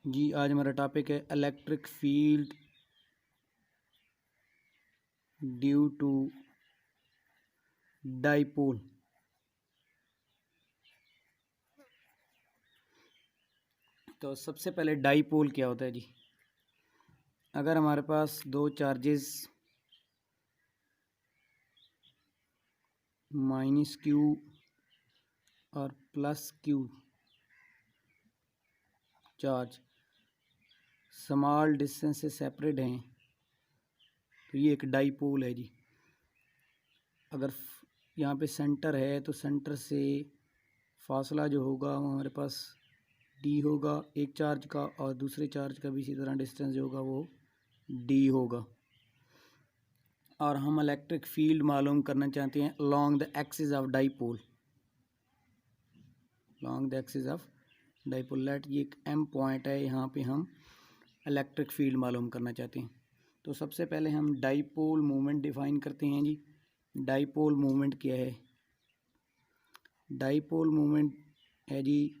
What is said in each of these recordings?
जी आज हमारा टॉपिक है electric field due to dipole. तो सबसे पहले डाइपोल क्या होता है जी। अगर हमारे पास दो चार्जेस माइनस क्यू और plus Q charge small distance से सेपरेट हैं तो ये एक डाइपोल है जी। अगर यहाँ पे सेंटर है तो सेंटर से फासला जो होगा वो हमारे पास डी होगा एक चार्ज का, और दूसरे चार्ज का भी इसी तरह डिस्टेंस जो होगा वो डी होगा। और हम इलेक्ट्रिक फील्ड मालूम करना चाहते हैं along the axis of dipole, along the axis of dipole. Let ये एक एम पॉइंट है, यहाँ पे हम इलेक्ट्रिक फील्ड मालूम करना चाहते हैं। तो सबसे पहले हम डाइपोल मोमेंट डिफाइन करते हैं जी। डाइपोल मोमेंट क्या है? डाइपोल मोमेंट है जी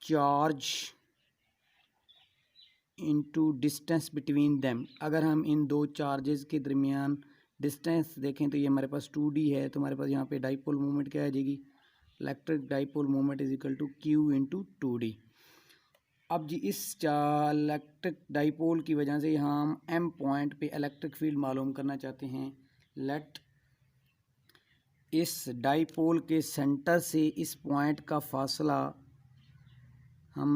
charge into distance between them. अगर हम इन दो चार्जेस के दरमियान डिस्टेंस देखें तो ये हमारे पास 2d है, तो हमारे पास यहाँ पे डाइपोल मोमेंट क्या आ जाएगी? Electric dipole moment is equal to q into 2d। अब जी इस इलेक्ट्रिक डाइपोल की वजह से हम m पॉइंट पे इलेक्ट्रिक फील्ड मालूम करना चाहते हैं। लेट इस डाइपोल के सेंटर से इस पॉइंट का फासला हम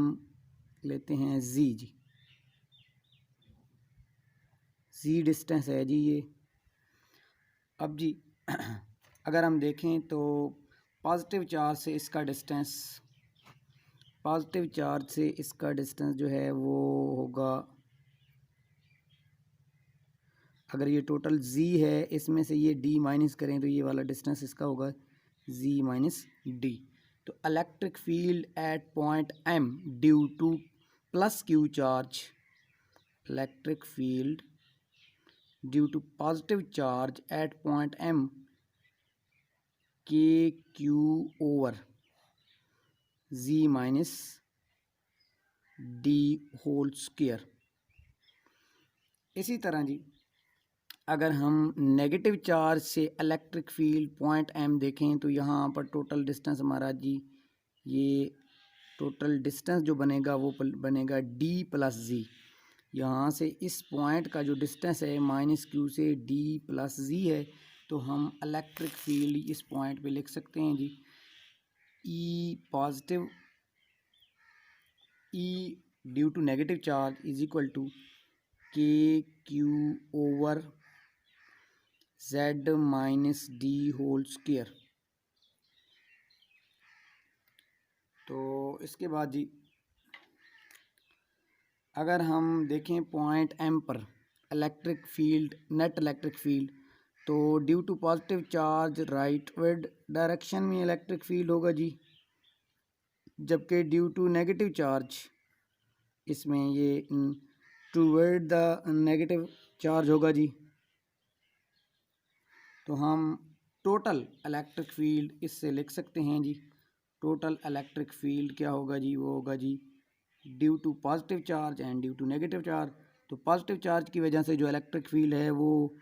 लेते हैं z जी। z डिस्टेंस है जी ये। अब जी अगर हम देखें तो पॉजिटिव चार्ज से इसका डिस्टेंस, पॉजिटिव चार्ज से इसका डिस्टेंस जो है वो होगा, अगर ये टोटल z है इसमें से ये d माइनस करें तो ये वाला डिस्टेंस इसका होगा z माइनस d। तो electric field at point m due to plus q charge, electric field due to positive charge at point m k Q over z minus D whole square. इसी तरह जी अगर हम negative charge से electric field point m देखें तो यहाँ पर टोटल डिस्टेंस हमारा जी, ये टोटल डिस्टेंस जो बनेगा वो बनेगा d प्लस z। यहाँ से इस पॉइंट का जो डिस्टेंस है माइनस क्यू से d प्लस z है, तो हम इलेक्ट्रिक फील्ड इस पॉइंट पे लिख सकते हैं जी E positive E due to negative charge is equal to के Q over z minus D whole square. तो इसके बाद जी अगर हम देखें पॉइंट m पर electric field, net electric field, तो due to positive charge rightward direction में इलेक्ट्रिक फील्ड होगा जी, जबकि ड्यू टू नेगेटिव चार्ज इसमें ये टूवर्ड द नेगेटिव चार्ज होगा जी। तो हम टोटल इलेक्ट्रिक फील्ड इससे लिख सकते हैं जी। टोटल इलेक्ट्रिक फील्ड क्या होगा जी? वो होगा जी due to positive charge and due to negative charge. तो पॉजिटिव चार्ज की वजह से जो इलेक्ट्रिक फील्ड है वो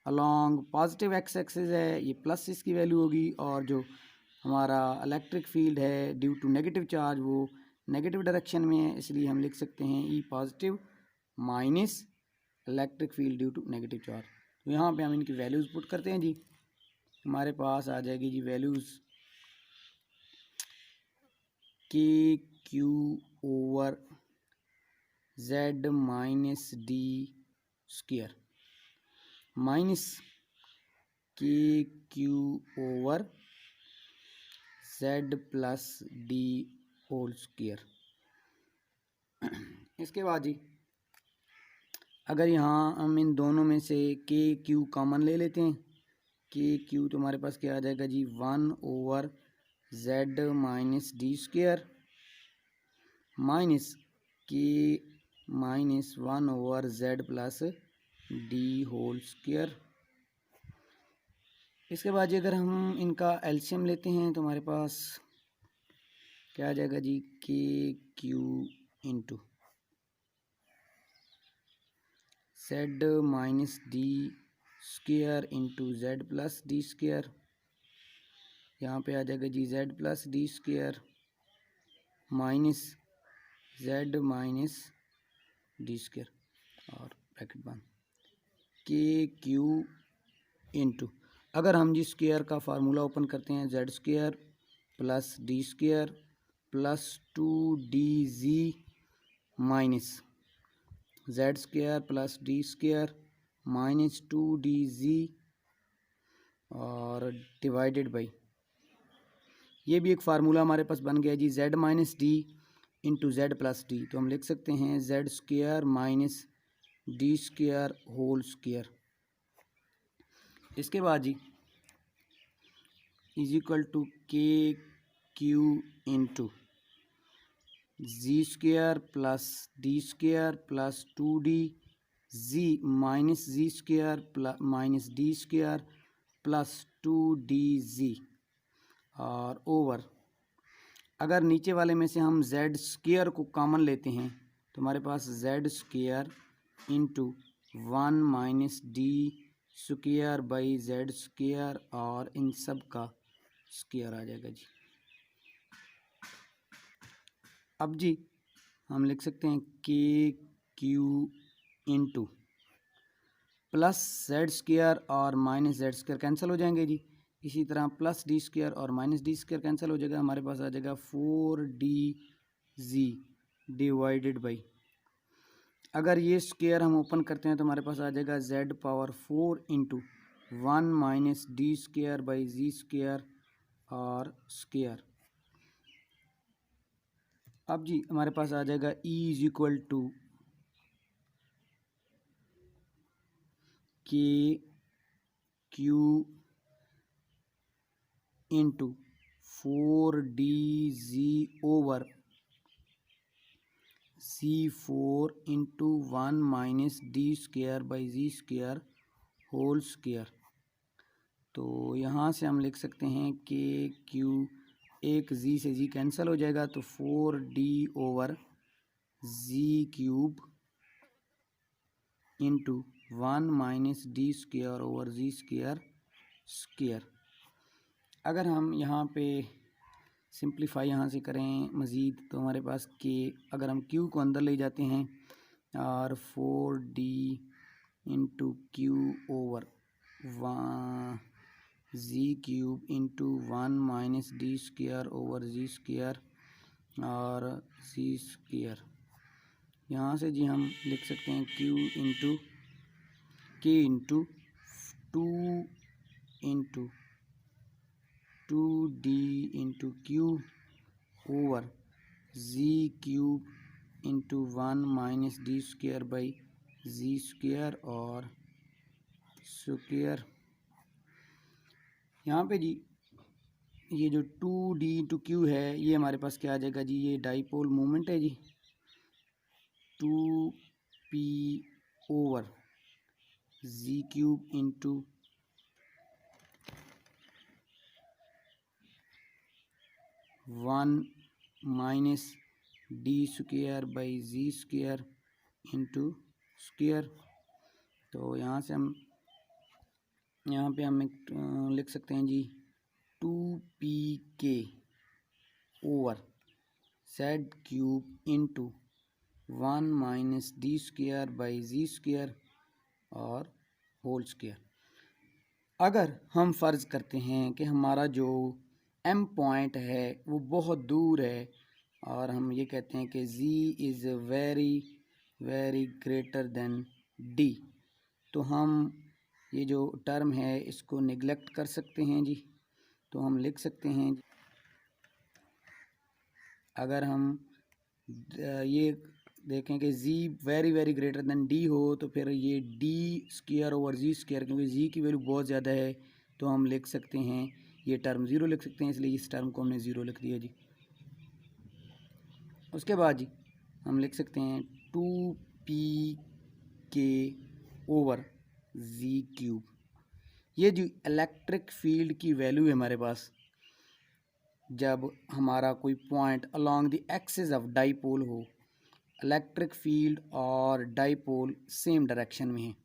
अलॉन्ग पॉजिटिव एक्स एक्सिस है, ये प्लस इसकी वैल्यू होगी, और जो हमारा इलेक्ट्रिक फील्ड है ड्यू टू नेगेटिव चार्ज वो नेगेटिव डायरेक्शन में है, इसलिए हम लिख सकते हैं E positive minus electric field due to negative charge. तो यहाँ पे हम इनकी वैल्यूज़ पुट करते हैं जी। हमारे पास आ जाएगी जी values K Q over z minus D square minus K Q over z plus D whole square. इसके बाद जी अगर यहाँ हम इन दोनों में से के क्यू कॉमन ले लेते हैं, के क्यू तो हमारे पास क्या आ जाएगा जी 1 over z minus D square minus K minus 1 over z plus D whole square. इसके बाद जी अगर हम इनका एलसीएम लेते हैं तो हमारे पास क्या आ जाएगा जी, K Q into Z minus D square into Z plus D square. यहाँ पे आ जाएगा जी Z plus D square minus Z minus D square और ब्रैकेट बंद, के क्यू इंटू, अगर हम जी स्क्वायर का फार्मूला ओपन करते हैं, Z square plus D square plus 2dz minus Z square plus D square minus 2dz और divided by, ये भी एक फार्मूला हमारे पास बन गया जी, Z minus D into Z plus D. तो हम लिख सकते हैं Z square minus D square whole square. इसके बाद जी इज इक्वल टू के Q into Z square plus D square plus 2dz minus Z square minus D square plus 2dz और ओवर, अगर नीचे वाले में से हम जेड स्क्वायर को कॉमन लेते हैं तो हमारे पास Z square into 1 minus D square by Z square और इन सब का स्क्वायर आ जाएगा जी। अब जी हम लिख सकते हैं के Q into plus Z square और माइनस जेड स्क्वायर कैंसिल हो जाएंगे जी, इसी तरह प्लस डी स्क्वायर और माइनस डी स्क्वायर कैंसिल हो जाएगा, हमारे पास आ जाएगा 4dz डिवाइडेड बाई, अगर ये स्क्वायर हम ओपन करते हैं तो हमारे पास आ जाएगा z power 4 into 1 minus D square by z square और स्क्वायर। अब जी हमारे पास आ जाएगा E इज इक्वल टू के Q into 4dz over C4 into 1 minus D square by z square whole square. तो यहाँ से हम लिख सकते हैं के क्यू, एक जी से जी कैंसिल हो जाएगा तो 4d ओवर जी cube into 1 minus D square over Z square square. अगर हम यहाँ पे सिंप्लीफाई यहाँ से करें मज़ीद तो हमारे पास के, अगर हम क्यू को अंदर ले जाते हैं और 4d इंटू क्यू ओवर जी cube into 1 minus D square over Z square और जी स्क्वायर, यहाँ से जी हम लिख सकते हैं q into k into 2 into 2d into Q over ji cube into 1 minus D square by z square और square. यहाँ पे जी ये जो 2d इंटू क्यू है ये हमारे पास क्या आ जाएगा जी, ये डाइपोल मोमेंट है जी, 2p over ji cube into 1 minus D square by z square into square. तो यहाँ से हम यहाँ पे हम लिख सकते हैं जी 2pk over z cube into 1 minus D square by z square और होल स्क्वायर। अगर हम फ़र्ज़ करते हैं कि हमारा जो एम पॉइंट है वो बहुत दूर है और हम ये कहते हैं कि z is very very greater than d, तो हम ये जो टर्म है इसको निगलेक्ट कर सकते हैं जी। तो हम लिख सकते हैं, अगर हम ये देखें कि z very very greater than d हो तो फिर ये d square over Z square, क्योंकि z की वैल्यू बहुत ज़्यादा है तो हम लिख सकते हैं ये टर्म ज़ीरो लिख सकते हैं, इसलिए इस टर्म को हमने ज़ीरो लिख दिया जी। उसके बाद जी हम लिख सकते हैं 2pk ओवर जी क्यूब, ये जो इलेक्ट्रिक फील्ड की वैल्यू है हमारे पास जब हमारा कोई point along the axis of dipole हो, इलेक्ट्रिक फील्ड और डाईपोल सेम डायरेक्शन में है।